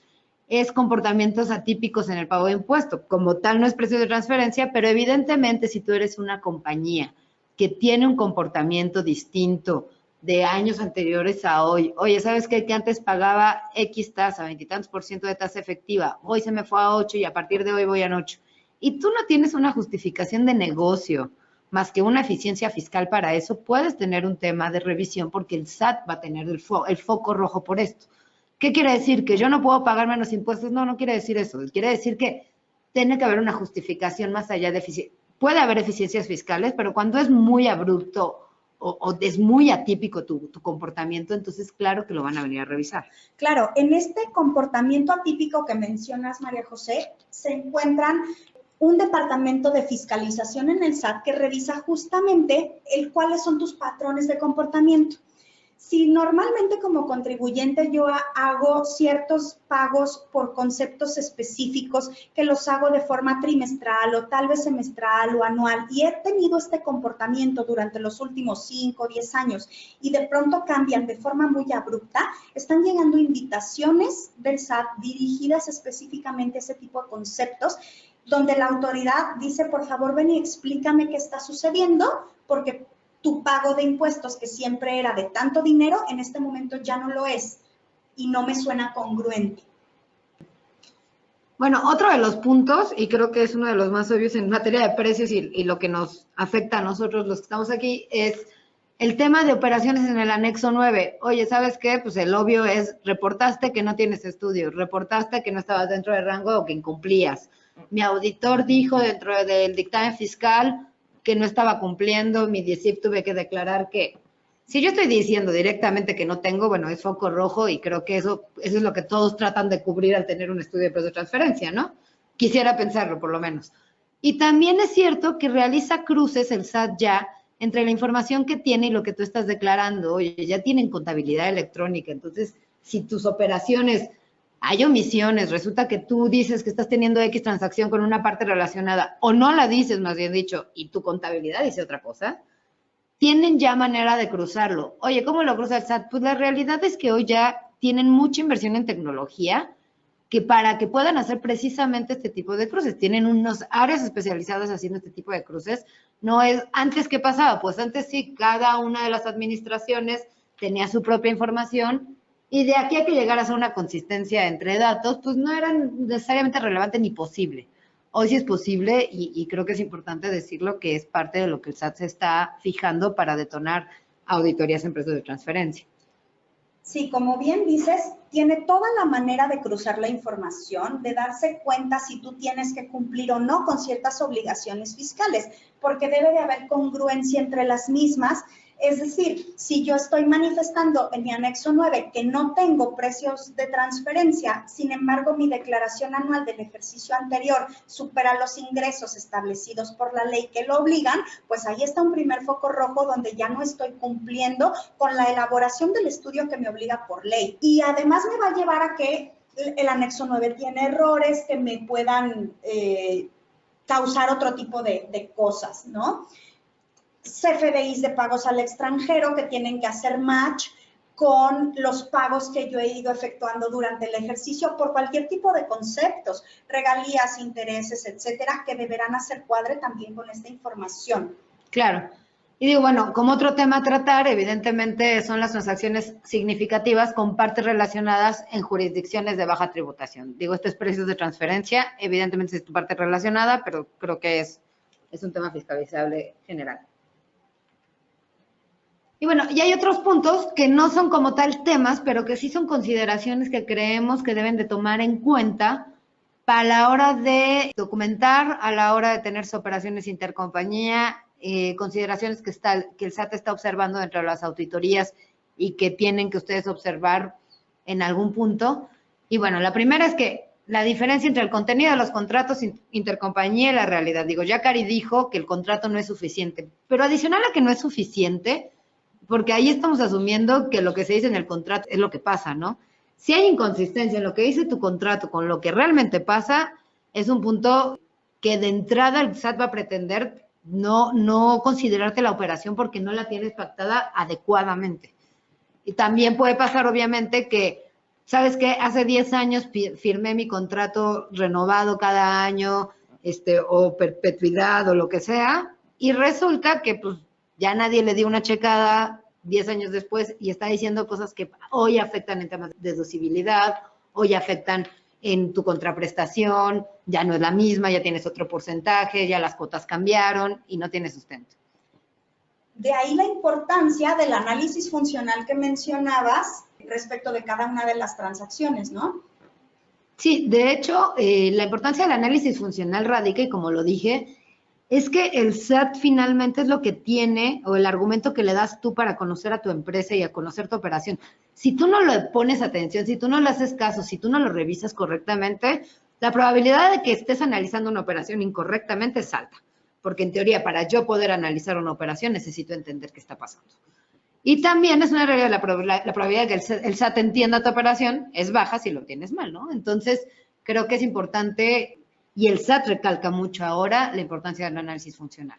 es comportamientos atípicos en el pago de impuestos. Como tal, no es precio de transferencia, pero evidentemente si tú eres una compañía que tiene un comportamiento distinto de años anteriores a hoy, oye, ¿sabes qué? Que antes pagaba X tasa, 20 y tantos % de tasa efectiva, hoy se me fue a 8 y a partir de hoy voy a 8. Y tú no tienes una justificación de negocio más que una eficiencia fiscal para eso, puedes tener un tema de revisión porque el SAT va a tener el foco rojo por esto. ¿Qué quiere decir? ¿Que yo no puedo pagar menos impuestos? No, no quiere decir eso. Quiere decir que tiene que haber una justificación más allá de eficiencia. Puede haber eficiencias fiscales, pero cuando es muy abrupto o es muy atípico tu comportamiento, entonces claro que lo van a venir a revisar. Claro, en este comportamiento atípico que mencionas, María José, se encuentran un departamento de fiscalización en el SAT que revisa justamente cuáles son tus patrones de comportamiento. Si normalmente como contribuyente yo hago ciertos pagos por conceptos específicos que los hago de forma trimestral o tal vez semestral o anual y he tenido este comportamiento durante los últimos 5 o 10 años y de pronto cambian de forma muy abrupta, están llegando invitaciones del SAT dirigidas específicamente a ese tipo de conceptos donde la autoridad dice, por favor, ven y explícame qué está sucediendo porque tu pago de impuestos, que siempre era de tanto dinero, en este momento ya no lo es y no me suena congruente. Bueno, otro de los puntos, y creo que es uno de los más obvios en materia de precios y lo que nos afecta a nosotros los que estamos aquí, es el tema de operaciones en el anexo 9. Oye, ¿sabes qué? Pues el obvio es, reportaste que no tienes estudios, reportaste que no estabas dentro del rango o que incumplías. Mi auditor dijo dentro del dictamen fiscal que no estaba cumpliendo, mi DIESIF tuve que declarar que, si yo estoy diciendo directamente que no tengo, bueno, es foco rojo y creo que eso es lo que todos tratan de cubrir al tener un estudio de precio de transferencia, ¿no? Quisiera pensarlo, por lo menos. Y también es cierto que realiza cruces el SAT ya entre la información que tiene y lo que tú estás declarando. Oye, ya tienen contabilidad electrónica, entonces, si tus operaciones hay omisiones, resulta que tú dices que estás teniendo X transacción con una parte relacionada, o no la dices, más bien dicho, y tu contabilidad dice otra cosa, tienen ya manera de cruzarlo. Oye, ¿cómo lo cruza el SAT? Pues la realidad es que hoy ya tienen mucha inversión en tecnología que para que puedan hacer precisamente este tipo de cruces. Tienen unas áreas especializadas haciendo este tipo de cruces. No es, antes, ¿qué pasaba? Pues antes sí, cada una de las administraciones tenía su propia información y de aquí a que llegaras a una consistencia entre datos, pues no era necesariamente relevante ni posible. Hoy sí es posible y creo que es importante decirlo que es parte de lo que el SAT se está fijando para detonar auditorías en precios de transferencia. Sí, como bien dices, tiene toda la manera de cruzar la información, de darse cuenta si tú tienes que cumplir o no con ciertas obligaciones fiscales, porque debe de haber congruencia entre las mismas. Es decir, si yo estoy manifestando en mi anexo 9 que no tengo precios de transferencia, sin embargo, mi declaración anual del ejercicio anterior supera los ingresos establecidos por la ley que lo obligan, pues ahí está un primer foco rojo donde ya no estoy cumpliendo con la elaboración del estudio que me obliga por ley. Y además me va a llevar a que el anexo 9 tiene errores que me puedan causar otro tipo de cosas, ¿no? CFDIs de pagos al extranjero que tienen que hacer match con los pagos que yo he ido efectuando durante el ejercicio por cualquier tipo de conceptos, regalías, intereses, etcétera, que deberán hacer cuadre también con esta información. Claro. Y digo, bueno, como otro tema a tratar, evidentemente son las transacciones significativas con partes relacionadas en jurisdicciones de baja tributación. Digo, este es precios de transferencia, evidentemente es tu parte relacionada, pero creo que es un tema fiscalizable general. Y bueno, y hay otros puntos que no son como tal temas, pero que sí son consideraciones que creemos que deben de tomar en cuenta para la hora de documentar, a la hora de tener operaciones intercompañía, consideraciones que el SAT está observando dentro de las auditorías y que tienen que ustedes observar en algún punto. Y bueno, la primera es que la diferencia entre el contenido de los contratos intercompañía y la realidad. Digo, ya Cari dijo que el contrato no es suficiente, pero adicional a que no es suficiente, porque ahí estamos asumiendo que lo que se dice en el contrato es lo que pasa, ¿no? Si hay inconsistencia en lo que dice tu contrato con lo que realmente pasa, es un punto que de entrada el SAT va a pretender no considerarte la operación porque no la tienes pactada adecuadamente. Y también puede pasar, obviamente, que ¿sabes qué? Hace 10 años firmé mi contrato renovado cada año, o perpetuidad o lo que sea, y resulta que pues ya nadie le dio una checada 10 años después y está diciendo cosas que hoy afectan en temas de deducibilidad, hoy afectan en tu contraprestación, ya no es la misma, ya tienes otro porcentaje, ya las cuotas cambiaron y no tiene sustento. De ahí la importancia del análisis funcional que mencionabas respecto de cada una de las transacciones, ¿no? Sí, de hecho, la importancia del análisis funcional radica, y como lo dije, es que el SAT finalmente es lo que tiene, o el argumento que le das tú para conocer a tu empresa y a conocer tu operación. Si tú no le pones atención, si tú no le haces caso, si tú no lo revisas correctamente, la probabilidad de que estés analizando una operación incorrectamente es alta. Porque en teoría, para yo poder analizar una operación, necesito entender qué está pasando. Y también es una realidad, la probabilidad de que el SAT entienda tu operación es baja si lo tienes mal, ¿no? Entonces, creo que es importante, y el SAT recalca mucho ahora, la importancia del análisis funcional.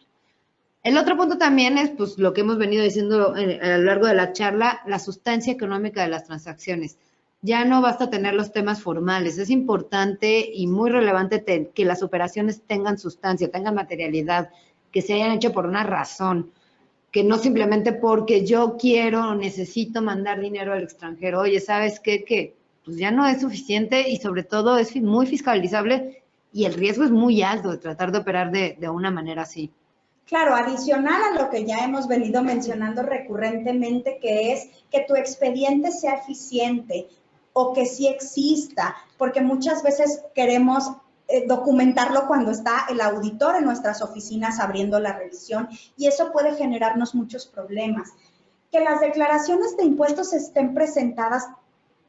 El otro punto también es, pues, lo que hemos venido diciendo a lo largo de la charla, la sustancia económica de las transacciones. Ya no basta tener los temas formales, es importante y muy relevante que las operaciones tengan sustancia, tengan materialidad, que se hayan hecho por una razón, que no simplemente porque yo quiero o necesito mandar dinero al extranjero. Oye, ¿sabes qué? Que pues ya no es suficiente y sobre todo es muy fiscalizable y el riesgo es muy alto de tratar de operar de una manera así. Claro, adicional a lo que ya hemos venido mencionando recurrentemente, que es que tu expediente sea eficiente o que sí exista, porque muchas veces queremos documentarlo cuando está el auditor en nuestras oficinas abriendo la revisión y eso puede generarnos muchos problemas. Que las declaraciones de impuestos estén presentadas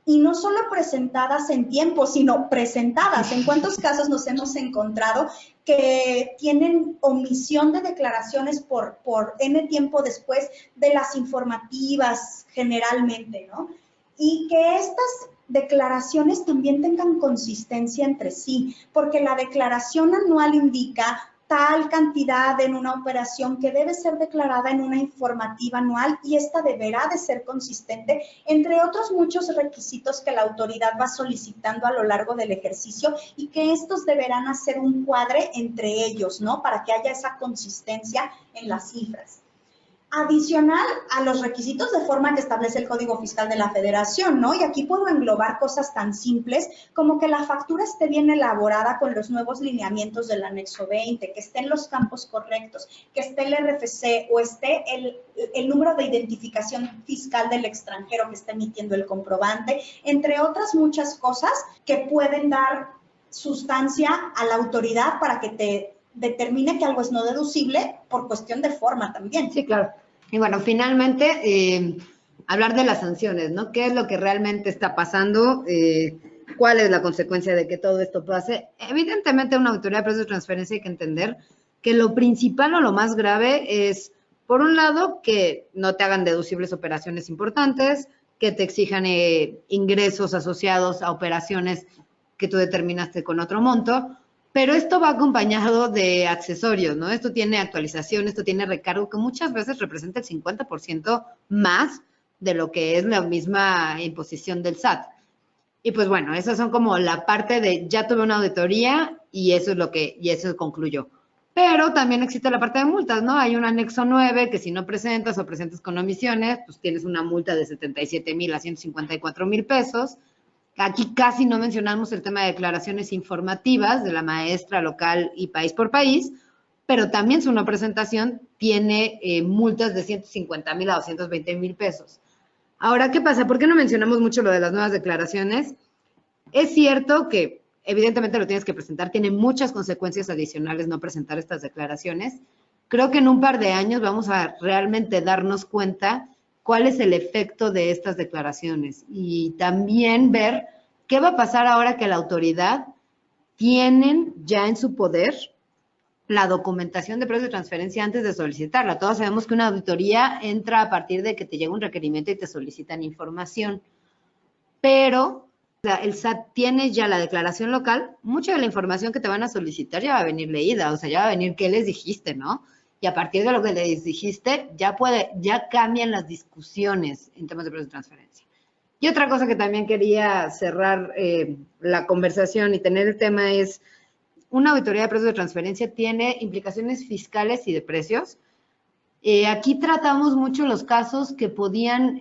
y no solo presentadas en tiempo, sino presentadas. ¿En cuántos casos nos hemos encontrado que tienen omisión de declaraciones por N tiempo después de las informativas generalmente, ¿no? Y que estas declaraciones también tengan consistencia entre sí, porque la declaración anual indica tal cantidad en una operación que debe ser declarada en una informativa anual y esta deberá de ser consistente, entre otros muchos requisitos que la autoridad va solicitando a lo largo del ejercicio y que estos deberán hacer un cuadre entre ellos, ¿no? Para que haya esa consistencia en las cifras. Adicional a los requisitos de forma que establece el Código Fiscal de la Federación, ¿no? Y aquí puedo englobar cosas tan simples como que la factura esté bien elaborada con los nuevos lineamientos del anexo 20, que estén los campos correctos, que esté el RFC o esté el número de identificación fiscal del extranjero que esté emitiendo el comprobante, entre otras muchas cosas que pueden dar sustancia a la autoridad para que te determine que algo es no deducible por cuestión de forma también. Sí, claro. Y bueno, finalmente, hablar de las sanciones, ¿no? ¿Qué es lo que realmente está pasando? ¿Cuál es la consecuencia de que todo esto pase? Evidentemente, una autoridad de precios de transferencia hay que entender que lo principal o lo más grave es, por un lado, que no te hagan deducibles operaciones importantes, que te exijan ingresos asociados a operaciones que tú determinaste con otro monto. Pero esto va acompañado de accesorios, ¿no? Esto tiene actualización, esto tiene recargo, que muchas veces representa el 50% más de lo que es la misma imposición del SAT. Y pues bueno, esas son como la parte de ya tuve una auditoría y eso concluyó. Pero también existe la parte de multas, ¿no? Hay un anexo 9 que si no presentas o presentas con omisiones, pues tienes una multa de 77,000 a 154,000 pesos. Aquí casi no mencionamos el tema de declaraciones informativas de la maestra local y país por país, pero también su no presentación tiene multas de 150,000 a 220,000 pesos. Ahora, ¿qué pasa? ¿Por qué no mencionamos mucho lo de las nuevas declaraciones? Es cierto que evidentemente lo tienes que presentar, tiene muchas consecuencias adicionales no presentar estas declaraciones. Creo que en un par de años vamos a realmente darnos cuenta cuál es el efecto de estas declaraciones y también ver qué va a pasar ahora que la autoridad tienen ya en su poder la documentación de precios de transferencia antes de solicitarla. Todos sabemos que una auditoría entra a partir de que te llega un requerimiento y te solicitan información, pero el SAT tiene ya la declaración local, mucha de la información que te van a solicitar ya va a venir leída, o sea, ya va a venir qué les dijiste, ¿no? Y a partir de lo que les dijiste, ya cambian las discusiones en temas de precios de transferencia. Y otra cosa que también quería cerrar la conversación y tener el tema es, una auditoría de precios de transferencia tiene implicaciones fiscales y de precios. Aquí tratamos mucho los casos que podían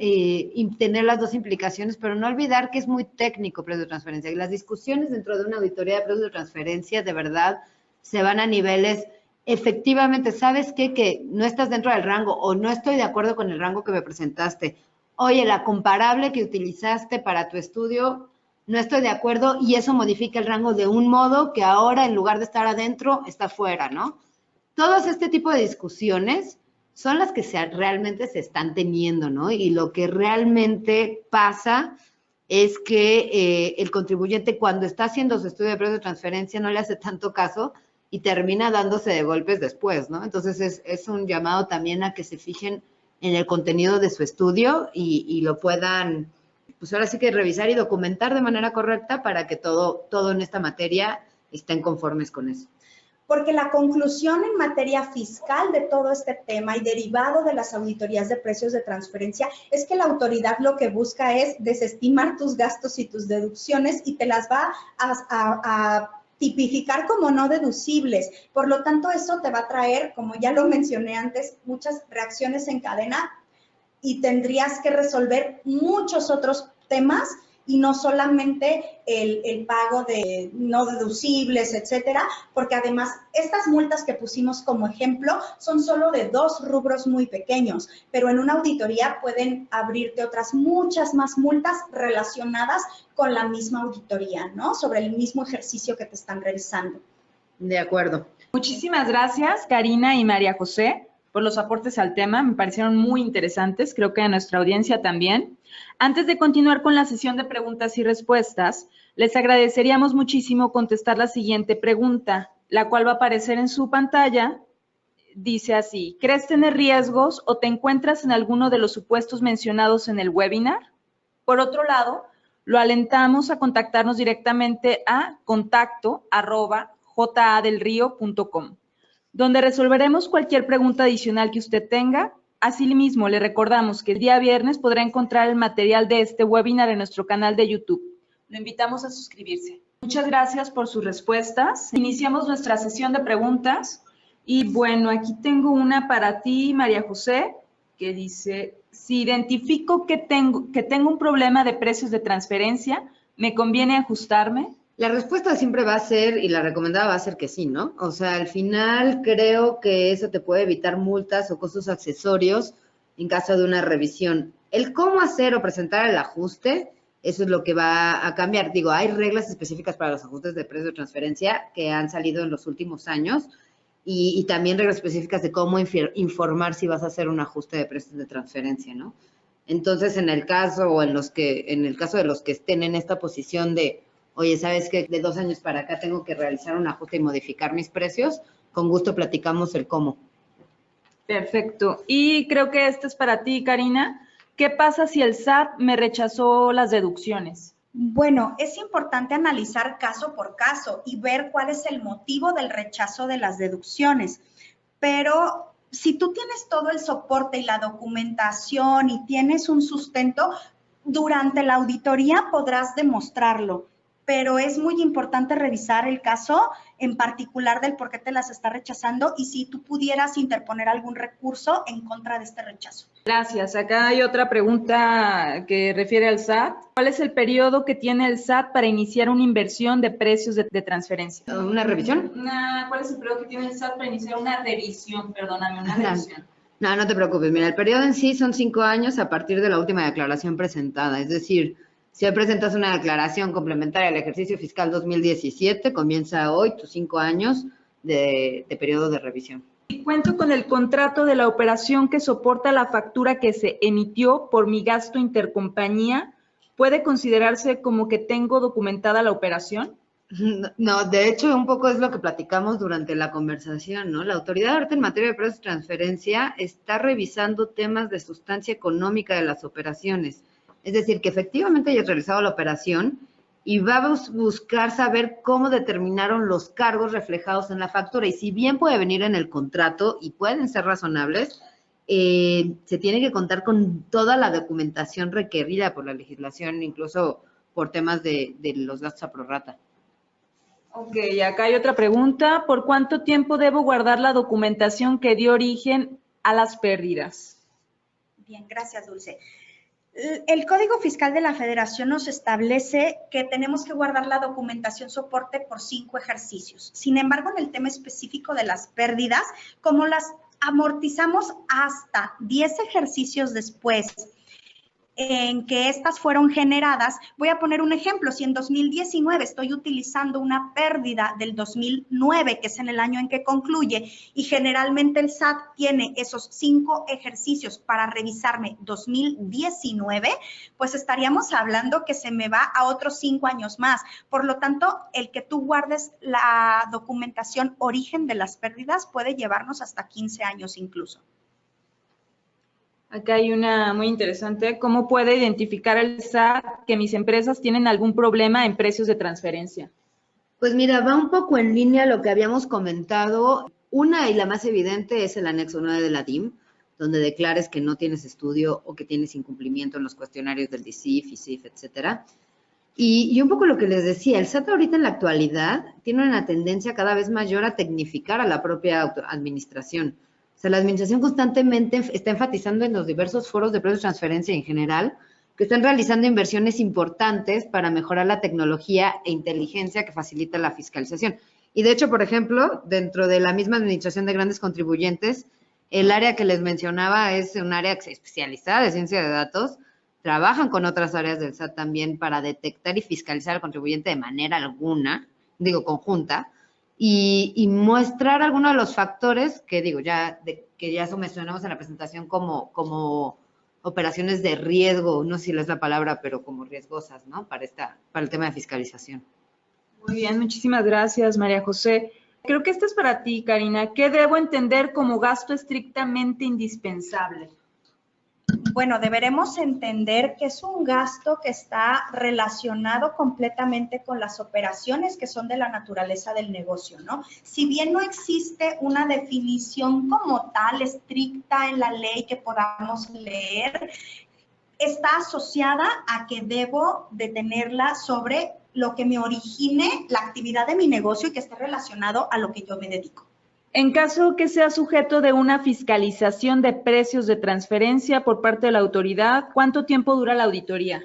tener las dos implicaciones, pero no olvidar que es muy técnico precio de transferencia. Y las discusiones dentro de una auditoría de precios de transferencia de verdad se van a niveles, efectivamente, ¿sabes qué? Que no estás dentro del rango o no estoy de acuerdo con el rango que me presentaste. Oye, la comparable que utilizaste para tu estudio, no estoy de acuerdo y eso modifica el rango de un modo que ahora en lugar de estar adentro, está fuera, ¿no? Todos este tipo de discusiones son las que realmente se están teniendo, ¿no? Y lo que realmente pasa es que el contribuyente cuando está haciendo su estudio de precios de transferencia no le hace tanto caso y termina dándose de golpes después, ¿no? Entonces es un llamado también a que se fijen en el contenido de su estudio y lo puedan, pues ahora sí que revisar y documentar de manera correcta para que todo en esta materia estén conformes con eso. Porque la conclusión en materia fiscal de todo este tema y derivado de las auditorías de precios de transferencia es que la autoridad lo que busca es desestimar tus gastos y tus deducciones y te las va a tipificar como no deducibles. Por lo tanto, eso te va a traer, como ya lo mencioné antes, muchas reacciones en cadena y tendrías que resolver muchos otros temas y no solamente el pago de no deducibles, etcétera, porque además estas multas que pusimos como ejemplo son solo de 2 rubros muy pequeños, pero en una auditoría pueden abrirte otras muchas más multas relacionadas con la misma auditoría, ¿no? Sobre el mismo ejercicio que te están revisando. De acuerdo. Muchísimas gracias, Karina y María José, por los aportes al tema. Me parecieron muy interesantes, creo que a nuestra audiencia también. Antes de continuar con la sesión de preguntas y respuestas, les agradeceríamos muchísimo contestar la siguiente pregunta, la cual va a aparecer en su pantalla. Dice así: ¿crees tener riesgos o te encuentras en alguno de los supuestos mencionados en el webinar? Por otro lado, lo alentamos a contactarnos directamente a contacto@jadelrio.com, donde resolveremos cualquier pregunta adicional que usted tenga. Asimismo, le recordamos que el día viernes podrá encontrar el material de este webinar en nuestro canal de YouTube. Lo invitamos a suscribirse. Muchas gracias por sus respuestas. Iniciamos nuestra sesión de preguntas. Y bueno, aquí tengo una para ti, María José, que dice: si identifico que tengo un problema de precios de transferencia, ¿me conviene ajustarme? La respuesta siempre va a ser, y la recomendada va a ser que sí, ¿no? O sea, al final creo que eso te puede evitar multas o costos accesorios en caso de una revisión. El cómo hacer o presentar el ajuste, eso es lo que va a cambiar. Digo, hay reglas específicas para los ajustes de precio de transferencia que han salido en los últimos años y también reglas específicas de cómo informar si vas a hacer un ajuste de precios de transferencia, ¿no? Entonces, en el caso de los que estén en esta posición de, oye, ¿sabes qué? De 2 años para acá tengo que realizar un ajuste y modificar mis precios, con gusto platicamos el cómo. Perfecto. Y creo que este es para ti, Karina. ¿Qué pasa si el SAT me rechazó las deducciones? Bueno, es importante analizar caso por caso y ver cuál es el motivo del rechazo de las deducciones. Pero si tú tienes todo el soporte y la documentación y tienes un sustento, durante la auditoría podrás demostrarlo. Pero es muy importante revisar el caso en particular del por qué te las está rechazando y si tú pudieras interponer algún recurso en contra de este rechazo. Gracias. Acá hay otra pregunta que refiere al SAT. ¿Cuál es el periodo que tiene el SAT para iniciar una inversión de precios de transferencia? ¿Una revisión? ¿Cuál es el periodo que tiene el SAT para iniciar una revisión? Perdóname, una revisión. No te preocupes. Mira, el periodo en sí son 5 años a partir de la última declaración presentada. Es decir, si hoy presentas una declaración complementaria al ejercicio fiscal 2017, comienza hoy tus 5 años de periodo de revisión. Y cuento con el contrato de la operación que soporta la factura que se emitió por mi gasto intercompañía. ¿Puede considerarse como que tengo documentada la operación? No, de hecho, un poco es lo que platicamos durante la conversación, ¿no? La autoridad ahorita en materia de precios de transferencia está revisando temas de sustancia económica de las operaciones. Es decir, que efectivamente hayas realizado la operación y va a buscar saber cómo determinaron los cargos reflejados en la factura. Y si bien puede venir en el contrato y pueden ser razonables, se tiene que contar con toda la documentación requerida por la legislación, incluso por temas de los gastos a prorrata. Ok, acá hay otra pregunta. ¿Por cuánto tiempo debo guardar la documentación que dio origen a las pérdidas? Bien, gracias, Dulce. El Código Fiscal de la Federación nos establece que tenemos que guardar la documentación soporte por 5 ejercicios. Sin embargo, en el tema específico de las pérdidas, como las amortizamos hasta 10 ejercicios después en que estas fueron generadas, voy a poner un ejemplo. Si en 2019 estoy utilizando una pérdida del 2009, que es en el año en que concluye, y generalmente el SAT tiene esos 5 ejercicios para revisarme 2019, pues estaríamos hablando que se me va a otros 5 años más. Por lo tanto, el que tú guardes la documentación origen de las pérdidas puede llevarnos hasta 15 años incluso. Acá hay una muy interesante. ¿Cómo puede identificar el SAT que mis empresas tienen algún problema en precios de transferencia? Pues mira, va un poco en línea a lo que habíamos comentado. Una y la más evidente es el anexo 9 de la DIM, donde declares que no tienes estudio o que tienes incumplimiento en los cuestionarios del DICIF, ICIF, etcétera. Y un poco lo que les decía, el SAT ahorita en la actualidad tiene una tendencia cada vez mayor a tecnificar a la propia administración. O sea, la administración constantemente está enfatizando en los diversos foros de precios de transferencia en general que están realizando inversiones importantes para mejorar la tecnología e inteligencia que facilita la fiscalización. Y de hecho, por ejemplo, dentro de la misma administración de grandes contribuyentes, el área que les mencionaba es un área especializada de ciencia de datos. Trabajan con otras áreas del SAT también para detectar y fiscalizar al contribuyente de manera conjunta, y mostrar algunos de los factores que que ya eso mencionamos en la presentación como operaciones de riesgo, no sé si es la palabra, pero como riesgosas, ¿no? Para el tema de fiscalización. Muy bien, muchísimas gracias, María José. Creo que esta es para ti, Karina. ¿Qué debo entender como gasto estrictamente indispensable? Bueno, deberemos entender que es un gasto que está relacionado completamente con las operaciones que son de la naturaleza del negocio, ¿no? Si bien no existe una definición como tal estricta en la ley que podamos leer, está asociada a que debo de tenerla sobre lo que me origine la actividad de mi negocio y que esté relacionado a lo que yo me dedico. En caso que sea sujeto de una fiscalización de precios de transferencia por parte de la autoridad, ¿cuánto tiempo dura la auditoría?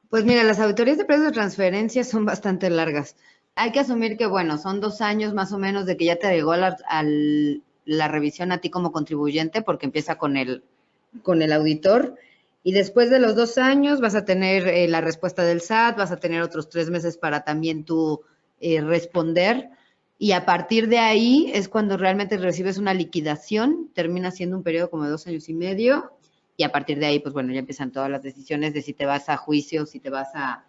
Pues mira, las auditorías de precios de transferencia son bastante largas. Hay que asumir que, bueno, son 2 años más o menos de que ya te llegó la revisión a ti como contribuyente, porque empieza con el auditor. Y después de los 2 años vas a tener la respuesta del SAT, vas a tener otros 3 meses para también tú responder. Y a partir de ahí es cuando realmente recibes una liquidación, termina siendo un periodo como de 2 años y medio, y a partir de ahí, pues bueno, ya empiezan todas las decisiones de si te vas a juicio, si te vas a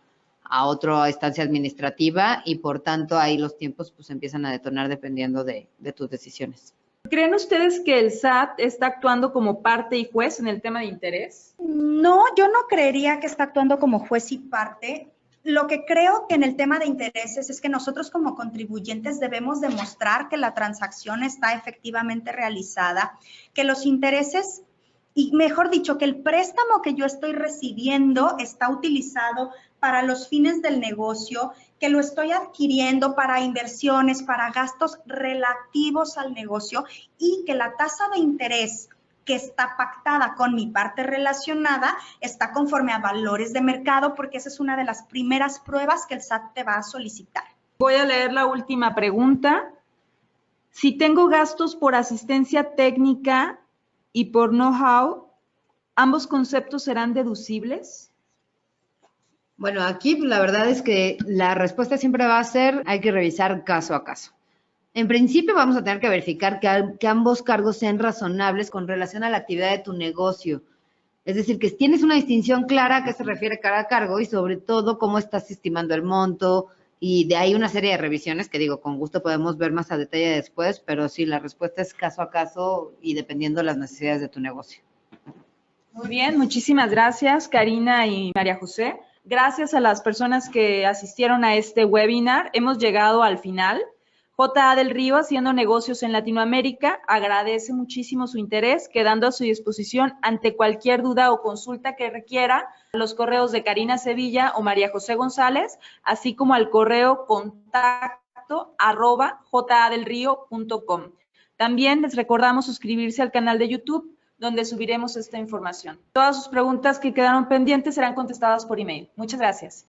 otra instancia administrativa, y por tanto ahí los tiempos pues empiezan a detonar dependiendo de tus decisiones. ¿Creen ustedes que el SAT está actuando como parte y juez en el tema de interés? No, yo no creería que está actuando como juez y parte. Lo que creo que en el tema de intereses es que nosotros como contribuyentes debemos demostrar que la transacción está efectivamente realizada, que los intereses, y mejor dicho, que el préstamo que yo estoy recibiendo está utilizado para los fines del negocio, que lo estoy adquiriendo para inversiones, para gastos relativos al negocio, y que la tasa de interés que está pactada con mi parte relacionada está conforme a valores de mercado, porque esa es una de las primeras pruebas que el SAT te va a solicitar. Voy a leer la última pregunta. Si tengo gastos por asistencia técnica y por know-how, ¿ambos conceptos serán deducibles? Bueno, aquí la verdad es que la respuesta siempre va a ser, hay que revisar caso a caso. En principio vamos a tener que verificar que ambos cargos sean razonables con relación a la actividad de tu negocio. Es decir, que tienes una distinción clara a qué se refiere cada cargo y sobre todo cómo estás estimando el monto, y de ahí una serie de revisiones que con gusto podemos ver más a detalle después, pero sí, la respuesta es caso a caso y dependiendo de las necesidades de tu negocio. Muy bien, muchísimas gracias, Karina y María José. Gracias a las personas que asistieron a este webinar. Hemos llegado al final. J.A. del Río, haciendo negocios en Latinoamérica, agradece muchísimo su interés, quedando a su disposición ante cualquier duda o consulta que requiera, los correos de Karina Sevilla o María José González, así como al correo contacto@jadelrio.com. También les recordamos suscribirse al canal de YouTube, donde subiremos esta información. Todas sus preguntas que quedaron pendientes serán contestadas por email. Muchas gracias.